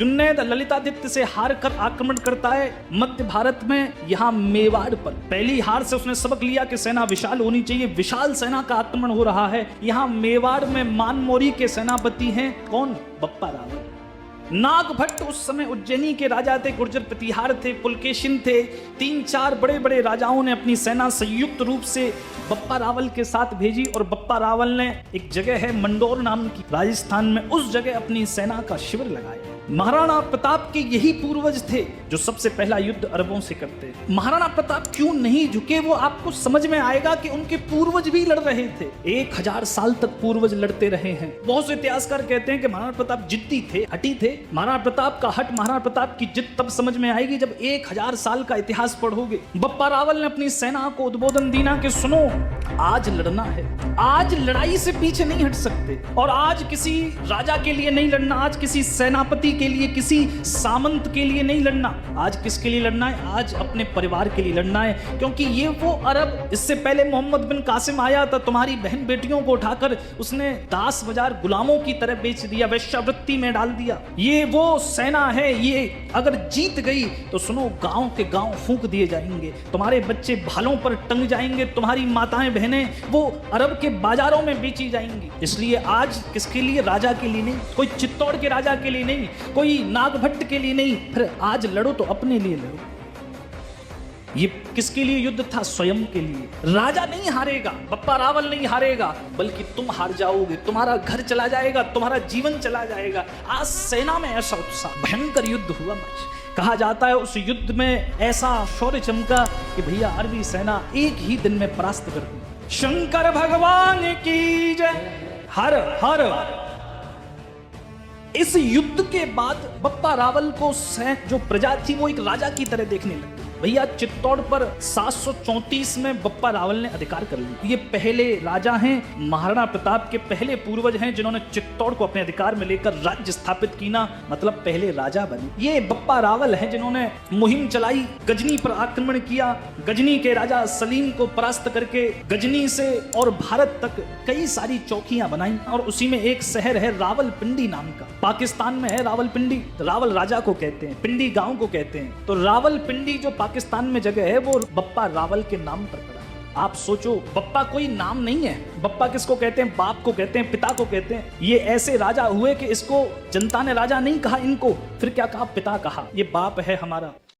जुन्नैद ललितादित्य से हार कर आक्रमण करता है मध्य भारत में, यहाँ मेवाड़ पर। पहली हार से उसने सबक लिया कि सेना विशाल होनी चाहिए, विशाल सेना का आक्रमण हो रहा है। यहाँ मेवाड़ में मानमोरी के सेनापति हैं कौन? बप्पा रावल। नागभट्ट उस समय उज्जैनी के राजा थे, गुर्जर प्रतिहार थे, पुलकेशिन थे। 3-4 बड़े बड़े राजाओं ने अपनी सेना संयुक्त रूप से बप्पा रावल के साथ भेजी और बप्पा रावल ने एक जगह है मंडोर नाम की राजस्थान में, उस जगह अपनी सेना का शिविर लगाया। महाराणा प्रताप के यही पूर्वज थे जो सबसे पहला युद्ध अरबों से करते। महाराणा प्रताप क्यों नहीं झुके वो आपको समझ में आएगा कि उनके पूर्वज भी लड़ रहे थे। 1000 साल तक पूर्वज लड़ते रहे हैं। बहुत से इतिहासकार कहते हैं कि महाराणा प्रताप जिद्दी थे, हठी थे। महाराणा प्रताप का हट, महाराणा प्रताप की जिद तब समझ में आएगी जब 1000 साल का इतिहास पढ़ोगे। बप्पा रावल ने अपनी सेना को उद्बोधन दिया कि सुनो, आज लड़ना है, आज लड़ाई से पीछे नहीं हट सकते, और आज किसी राजा के लिए नहीं लड़ना, आज किसी सेनापति के लिए, किसी सामंत के लिए नहीं लड़ना। आज किसके लिए लड़ना है? आज अपने परिवार के लिए लड़ना है, क्योंकि ये वो अरब, इससे पहले मोहम्मद बिन कासिम आया था, तुम्हारी बहन बेटियों को उठाकर उसने दास बाजार गुलामों की तरह बेच दिया, वेश्यावृत्ति में डाल दिया। ये वो सेना है, ये अगर जीत गई तो सुनो, गांव के गांव फूंक दिए जाएंगे, तुम्हारे बच्चे भालों पर टंग जाएंगे, तुम्हारी माताएं बहनें वो अरब के बाजारों में बेची जाएंगी। इसलिए आज किसके लिए? राजा के लिए नहीं, कोई चित्तौड़ के राजा के लिए नहीं, कोई नागभट्ट के लिए नहीं, फिर आज लड़ो तो अपने लिए लड़ो। ये किसके लिए युद्ध था? स्वयं के लिए। राजा नहीं हारेगा, बप्पा रावल नहीं हारेगा, बल्कि तुम हार जाओगे, तुम्हारा घर चला जाएगा, तुम्हारा जीवन चला जाएगा। आज सेना में ऐसा उत्साह, भयंकर युद्ध हुआ। कहा जाता है उस युद्ध में ऐसा शौर्य चमका कि भैया अरबी सेना एक ही दिन में परास्त कर दी। शंकर भगवान की जय, हर हर। इस युद्ध के बाद बप्पा रावल को जो प्रजा थी वो एक राजा की तरह देखने लगी। भैया चित्तौड़ पर 734 में बप्पा रावल ने अधिकार कर लिया। ये पहले राजा हैं, महाराणा प्रताप के पहले पूर्वज हैं जिन्होंने चित्तौड़ को अपने अधिकार में लेकर राज्य स्थापित की ना, मतलब पहले राजा बने। ये बप्पा रावल हैं जिन्होंने मुहिम चलाई, गजनी पर आक्रमण किया, गजनी के राजा सलीम को परास्त करके गजनी से और भारत तक कई सारी चौकियां बनाई, और उसी में एक शहर है रावलपिंडी नाम का, पाकिस्तान में है रावलपिंडी। रावल राजा को कहते हैं, पिंडी गांव को कहते हैं। तो रावलपिंडी जो पाकिस्तान में जगह है वो बप्पा रावल के नाम पर पड़ा। आप सोचो, बप्पा कोई नाम नहीं है। बप्पा किसको कहते हैं? बाप को कहते हैं, पिता को कहते हैं। ये ऐसे राजा हुए कि इसको जनता ने राजा नहीं कहा इनको, फिर क्या कहा? पिता कहा। ये बाप है हमारा।